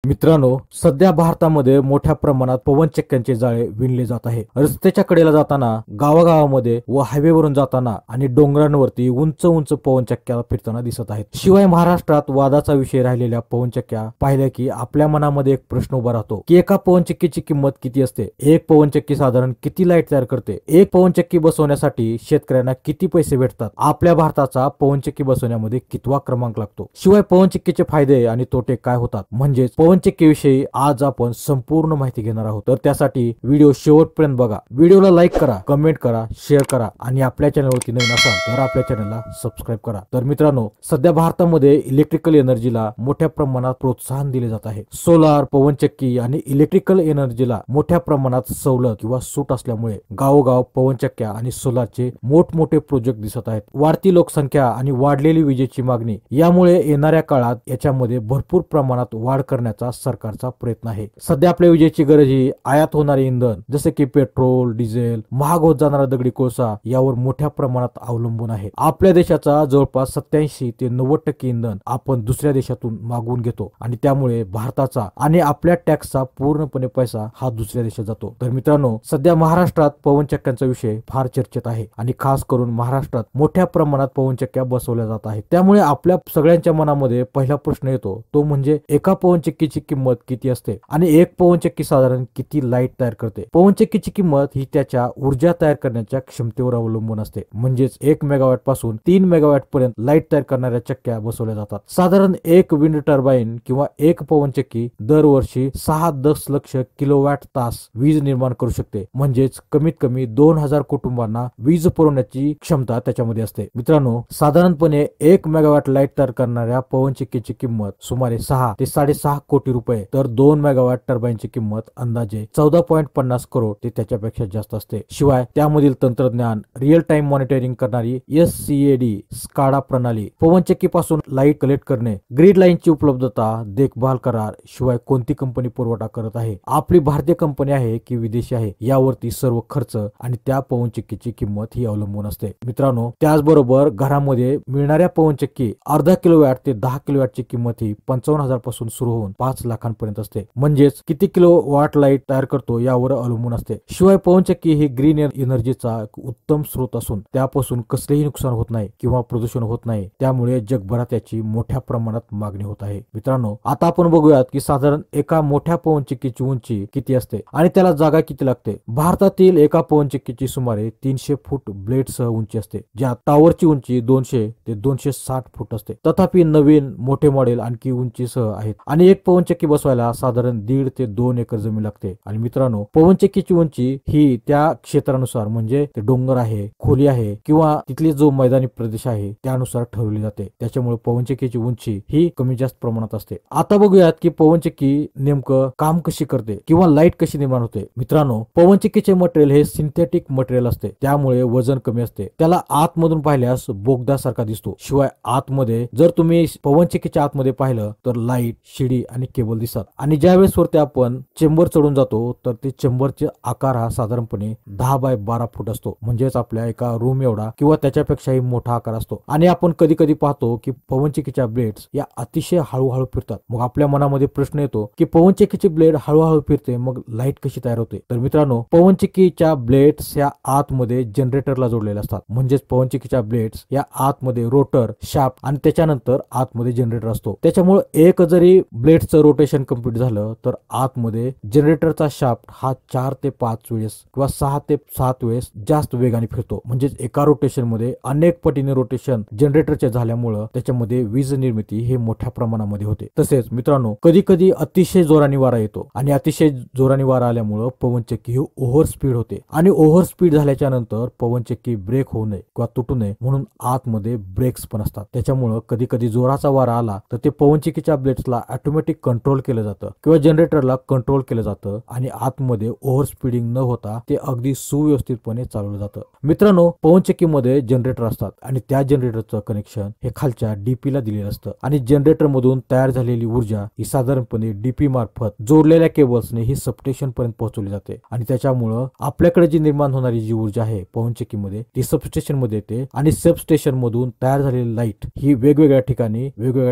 मित्रांनो, सध्या भारतामध्ये मोठ्या प्रमाणात पवनचक्क्यांचे जाळे विणले जात आहे. रस्त्याच्या कडेला जाताना, गावागावामध्ये व हायवेवरून जाताना आणि डोंगरांवरती उंच उंच पवनचक्क्या फिरताना दिसत आहेत. शिवाय महाराष्ट्रात वादाचा विषय राहिलेल्या पवनचक्क्या पाहिल्या की आपल्या मनामध्ये एक प्रश्न उभा राहतो की एका पवनचक्कीची किंमत किती असते? एक पवनचक्की साधारण किती लाईट तयार करते? एक पवनचक्की बसवण्यासाठी शेतकऱ्यांना किती पैसे भेटतात? आपल्या भारताचा पवनचक्की बसवण्यामध्ये कितवा क्रमांक लागतो? शिवाय पवनचक्कीचे फायदे आणि तोटे काय होतात? म्हणजेच पवनचक्कीविषयी आज आपण संपूर्ण माहिती घेणार आहोत. तर त्यासाठी व्हिडिओ शेवटपर्यंत बघा. व्हिडिओला लाईक करा, कमेंट करा, शेअर करा आणि आपल्या चॅनलवरती नवीन असाल तर आपल्या चॅनलला सबस्क्राईब करा. तर मित्रांनो, सध्या भारतामध्ये इलेक्ट्रिकल एनर्जीला मोठ्या प्रमाणात प्रोत्साहन दिले जात आहे. सोलार, पवनचक्की आणि इलेक्ट्रिकल एनर्जीला मोठ्या प्रमाणात सवलत किंवा सूट असल्यामुळे गावोगाव पवनचक्क्या आणि सोलारचे मोठमोठे प्रोजेक्ट दिसत आहेत. वाढती लोकसंख्या आणि वाढलेली विजेची मागणी यामुळे येणाऱ्या काळात याच्यामध्ये भरपूर प्रमाणात वाढ करण्याचा सरकारचा प्रयत्न आहे. सध्या आपल्या विजेची गरज ही आयात होणारे इंधन जसे की पेट्रोल, डिझेल, महाग होत जाणारा दगडी कोळसा यावर मोठ्या प्रमाणात अवलंबून आहे. आपल्या देशाचा जवळपास 87 ते 90% इंधन आपण दुसऱ्या देशातून मागवून घेतो आणि त्यामुळे भारताचा आणि आपल्या टॅक्सचा पूर्णपणे पैसा हा दुसऱ्या देशात जातो. तर मित्रांनो, सध्या महाराष्ट्रात पवनचक्क्यांचा विषय फार चर्चेत आहे आणि खास करून महाराष्ट्रात मोठ्या प्रमाणात पवनचक्क्या बसवल्या जात आहेत. त्यामुळे आपल्या सगळ्यांच्या मनामध्ये पहिला प्रश्न येतो तो म्हणजे एका पवनचक्कीची किंमत किती असते आणि एक पवनचक्की साधारण किती लाईट तयार करते? पवनचक्कीची किंमत ही त्याच्या ऊर्जा तयार करण्याच्या क्षमतेवर अवलंबून असते. म्हणजेच 1 मेगावॅट पासून 3 मेगावॅट पर्यंत लाईट तयार करणाऱ्या चक्क्या बसवल्या जातात. साधारण एक विंड टर्बाईन किंवा एक पवनचक्की दरवर्षी 6-10 लक्ष किलोवॅट तास वीज निर्माण करू शकते. म्हणजेच कमीत कमी 2000 कुटुंबांना वीज पुरवण्याची क्षमता त्याच्यामध्ये असते. मित्रांनो, साधारणपणे 1 मेगावॅट लाईट तयार करणाऱ्या पवनचक्कीची किंमत सुमारे 6 ते 6.5 कोटी रुपये, तर 2 मेगावॅट टर्बाईनची किंमत अंदाजे 14.50 करोड ते त्याच्यापेक्षा जास्त असते. शिवाय त्यामधील तंत्रज्ञान, रिअल टाइम मॉनिटरिंग करणारी SCAD स्काडा प्रणाली, पवनचक्की पासून लाईट कलेक्ट करणे, ग्रीड लाईनची उपलब्धता, देखभाल करार, शिवाय कोणती कंपनी पुरवठा करत आहे, आपली भारतीय कंपनी आहे की विदेशी आहे, यावरती सर्व खर्च आणि त्या पवनचक्कीची किंमत ही अवलंबून असते. मित्रांनो, त्याचबरोबर घरामध्ये मिळणाऱ्या पवनचक्की अर्धा किलोवॅट ते 10 किलोवॅटची किंमत ही 55,000 पासून सुरू होऊन 5 लाखांपर्यंत असते. म्हणजेच किती किलो वॉट लाईट तयार करतो यावर अवलंबून असते. शिवाय पवनचक्की ही ग्रीन एनर्जीचा उत्तम स्रोत असून त्यापासून कसलेही नुकसान होत नाही किंवा प्रदूषण होत नाही. त्यामुळे जगभरात याची मोठ्या प्रमाणात मागणी होत आहे. मित्रांनो, आता आपण बघूयात की साधारण एका मोठ्या पवनचक्कीची उंची किती असते आणि त्याला जागा किती लागते. भारतातील एका पवनचक्कीची सुमारे 300 फूट ब्लेडसह उंची असते, ज्यात टॉवरची उंची 200 ते 260 फूट असते. तथापि नवीन मोठे मॉडेल आणखी उंचीसह आहेत आणि एक पवनचक्की बसवायला साधारण 1.5 ते 2 एकर जमीन लागते. आणि मित्रांनो, पवनचक्कीची उंची ही त्या क्षेत्रानुसार म्हणजे ते डोंगर आहे, खोली आहे किंवा तिथले जो मैदानी प्रदेश आहे त्यानुसार ठरवली जाते. त्याच्यामुळे पवनचक्कीची उंची ही कमी जास्त प्रमाणात असते. आता बघूयात की पवनचक्की नेमकं काम कशी करते किंवा लाईट कशी निर्माण होते. मित्रांनो, पवनचक्कीचे मटेरियल हे सिंथेटिक मटेरियल असते, त्यामुळे वजन कमी असते. त्याला आतमधून पाहिल्यास बोगद्यासारखा दिसतो. शिवाय आतमध्ये जर तुम्ही पवनचक्कीच्या आतमध्ये पाहिलं तर लाईट, शिडी आणि केबल दिसतात. आणि ज्यावेळेस वरती आपण चेंबर चढून जातो तर ते चेंबरचे आकार हा साधारणपणे 10 बाय 12 फूट असतो. म्हणजेच आपल्या एका रूम एवढा किंवा त्याच्यापेक्षाही मोठा आकार असतो. आणि आपण कधी कधी पाहतो की पवनचक्कीच्या ब्लेड्स या अतिशय हळूहळू फिरतात. मग आपल्या मनामध्ये प्रश्न येतो की पवनचक्कीची ब्लेड हळूहळू फिरते, मग लाईट कशी तयार होते? तर मित्रांनो, पवनचक्कीच्या ब्लेड्स या आतमध्ये जनरेटरला जोडलेल्या असतात. म्हणजेच पवनचक्कीच्या ब्लेड्स या आतमध्ये रोटर, शाफ्ट आणि त्याच्यानंतर आतमध्ये जनरेटर असतो. त्याच्यामुळे एक जरी ब्लेडचं रोटेशन कंप्लीट झालं तर आतमध्ये जनरेटरचा शाफ्ट हा 4 ते 5 वेळेस किंवा 6 ते 7 वेळेस जास्त वेगाने फिरतो. म्हणजेच एका रोटेशन मध्ये अनेक पटीने रोटेशन जनरेटरचे झाल्यामुळे त्याच्यामध्ये वीज निर्मिती हे मोठ्या प्रमाणामध्ये होते. तसेच मित्रांनो, कधी कधी अतिशय जोराने वारा येतो आणि अतिशय जोराने वारा आल्यामुळे पवनचक्की ही ओव्हर स्पीड होते आणि ओव्हर स्पीड झाल्याच्या नंतर पवनचक्की ब्रेक होऊ नये किंवा तुटू नये म्हणून आतमध्ये ब्रेक्स पण असतात. त्याच्यामुळे कधी कधी जोराचा वारा आला तर ते पवनचक्कीच्या ब्लेड्सला ऑटोमॅटिक कंट्रोल केलं जातं किंवा जनरेटरला कंट्रोल केलं जातं आणि आतमध्ये ओव्हर स्पीडिंग न होता ते अगदी सुव्यवस्थितपणे चालवलं जातं. मित्रांनो, पवनचक्कीमध्ये जनरेटर असतात आणि त्या जनरेटरचं कनेक्शन हे खालच्या डीपीला दिलेलं असतं आणि जनरेटर मधून तयार झालेली ऊर्जा ही साधारणपणे डीपी मार्फत जोडलेल्या केबल्सने ही सबस्टेशन पर्यंत पोहोचवली जाते. आणि त्याच्यामुळं आपल्याकडे जी निर्माण होणारी जी ऊर्जा आहे पवनचक्कीमध्ये ती सबस्टेशन मध्ये येते आणि सबस्टेशन मधून तयार झालेली लाईट ही वेगवेगळ्या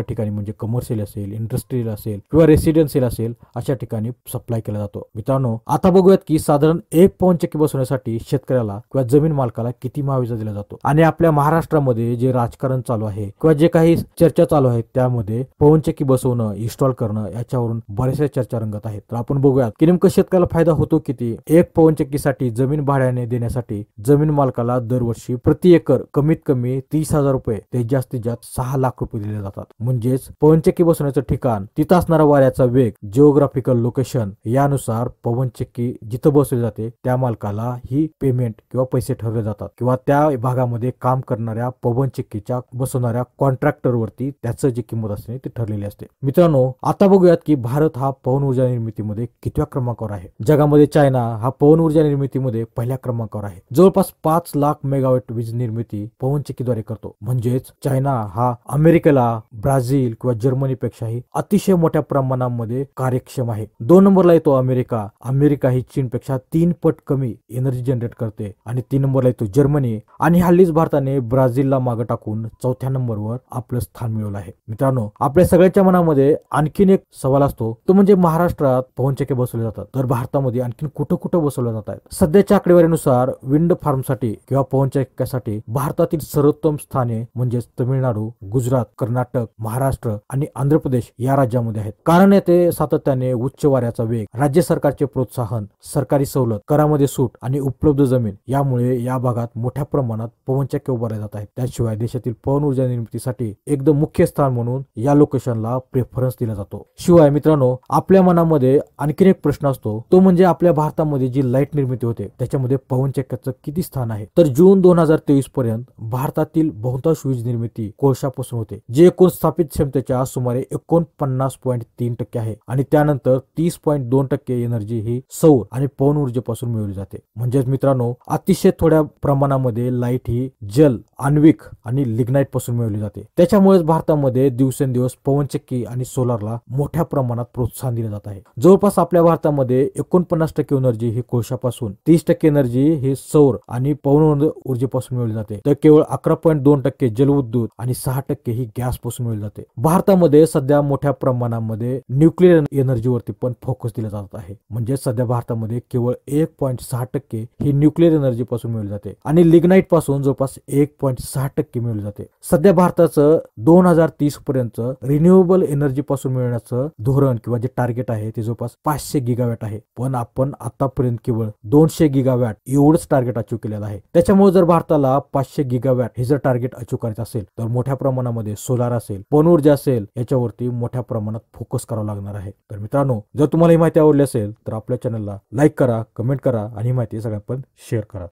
ठिकाणी म्हणजे कमर्शियल असेल, इंडस्ट्रियल असेल किंवा रेसिडेन्शियल असेल अशा ठिकाणी सप्लाय केला जातो. मित्रांनो, आता बघूयात की साधारण एक पवनचक्की बसवण्यासाठी शेतकऱ्याला किंवा जमीन मालकाला किती महाविजा दिला जातो. आणि आपल्या महाराष्ट्रामध्ये जे राजकारण चालू आहे किंवा जे काही चर्चा चालू आहे त्यामध्ये पवनचक्की बसवणं, इन्स्टॉल करणं याच्यावरून बऱ्याचशा चर्चा रंगत आहेत. तर आपण बघूयात की नेमकं शेतकऱ्याला फायदा होतो किती. एक पवनचक्कीसाठी जमीन भाड्याने देण्यासाठी जमीन मालकाला दरवर्षी प्रति एकर कमीत कमी 30,000 रुपये ते जास्तीत जास्त 6 लाख रुपये दिले जातात. म्हणजेच पवनचक्की बसवण्याचं ठिकाण, तिथं असणारा वाऱ्याचा वेग, जिओग्राफिकल लोकेशन यानुसार पवनचक्की जिथं बसवली जाते त्या मालकाला ही पेमेंट किंवा पैसे ठरवले जातात किंवा त्या भागामध्ये काम करणाऱ्या पवनचक्कीच्या बसवणाऱ्या कॉन्ट्रॅक्टर वरती त्याचं जी किंमत असते ती ठरलेली असते. मित्रांनो, आता बघूयात की भारत हा पवन ऊर्जा निर्मितीमध्ये कितव्या क्रमांकावर आहे. जगामध्ये चायना हा पवन ऊर्जा निर्मितीमध्ये पहिल्या क्रमांकावर आहे. जवळपास 5 लाख मेगावॅट वीज निर्मिती पवनचक्कीद्वारे करतो. म्हणजेच चायना हा अमेरिकेला, ब्राझील किंवा जर्मनीपेक्षाही अतिशय मोठ्या प्रमाणामध्ये कार्यक्षम आहे. 2 नंबरला येतो अमेरिका. अमेरिका ही चीनपेक्षा 3 पट कमी एनर्जी जनरेट करते. आणि 3 नंबरला येतो जर्मनी. आणि हल्लीच भारताने ब्राझीलला मागे टाकून 4थ्या नंबरवर आपलं स्थान मिळवलं आहे. मित्रांनो, आपल्या सगळ्याच्या मनामध्ये आणखीन एक सवाल असतो, तो म्हणजे महाराष्ट्रात पवनचक्की बसवले जातात, तर भारतामध्ये आणखीन कुठं कुठं बसवल्या जात आहेत. सध्याच्या आकडेवारीनुसार विंड फार्मसाठी किंवा पवनचक्क्यासाठी भारतातील सर्वोत्तम स्थाने म्हणजेच तमिळनाडू, गुजरात, कर्नाटक, महाराष्ट्र आणि आंध्र प्रदेश या राज्यामध्ये आहेत. कारण येथे सातत्याने उच्च वाऱ्याचा वेग, राज्य सरकारचे प्रोत्साहन, सरकारी सवलत, करामध्ये सूट आणि उपलब्ध जमीन यामुळे या भागात मोठ्या प्रमाणात पवनचक्क्या उभारल्या जात आहेत. त्याशिवाय देशातील पवन ऊर्जा निर्मितीसाठी एकदम मुख्य स्थान म्हणून या लोकेशनला प्रेफरन्स दिला जातो. शिवाय मित्रांनो, आपल्या मनामध्ये आणखीन एक प्रश्न असतो, तो म्हणजे आपल्या भारतामध्ये जी लाईट निर्मिती होते त्याच्यामध्ये पवनचक्क्याचं किती स्थान आहे. तर जून 2023 पर्यंत भारतातील बहुतांश वीज निर्मिती कोळशापासून होते, जे एकूण स्थापित क्षमतेच्या सुमारे 49.3% आहे. आणि त्यानंतर 30.2% एनर्जी ही सौर आणि पवन ऊर्जेपासून मिळवली जाते. म्हणजेच मित्रांनो, अतिशय थोड्या प्रमाणामध्ये लाईट ही जल, आण्विक आणि लिग्नाइट पासून मिळवली जाते. त्याच्यामुळेच भारतामध्ये दिवसेंदिवस पवनचक्की आणि सोलारला मोठ्या प्रमाणात प्रोत्साहन दिले जात आहे. जवळपास आपल्या भारतामध्ये 49% एनर्जी ही कोळशापासून, 30% एनर्जी ही सौर आणि पवन ऊर्जेपासून मिळवली जाते. तर केवळ 11.2% जलविद्युत आणि 6% ही गॅस पासून मिळवली जाते. भारतामध्ये सध्या मोठ्या प्रमाणामध्ये न्यूक्लिअर एनर्जीवरती पण फोकस दिला जात आहे. म्हणजे सध्या भारतामध्ये केवळ 1.6% ही न्यूक्लिअर एनर्जी पासून मिळवली जाते आणि लिग्नाइट पासून जवळपास 1.6% मिळवली जाते. सध्या भारताचं 2030 पर्यंत रिन्युएबल एनर्जी पासून मिळवण्याचं धोरण किंवा जे टार्गेट आहे ते जवळपास 500 गिगावॅट आहे. पण आपण आतापर्यंत केवळ 200 गिगावॅट एवढंच टार्गेट अचीव केलेलं आहे. त्याच्यामुळे जर भारताला 500 गिगावॅट हे जर टार्गेट अचीव करायचं असेल तर मोठ्या प्रमाणामध्ये सोलार असेल, पवन ऊर्जा असेल याच्यावरती मोठ्या प्रमाणात फोकस करावा लागणार आहे. तर मित्रांनो, जर तुम्हाला ही माहिती आवडली असेल तर आपल्या चॅनलला लाईक करा, कमेंट करा आणि ही माहिती सगळ्यांपर्यंत शेअर करा.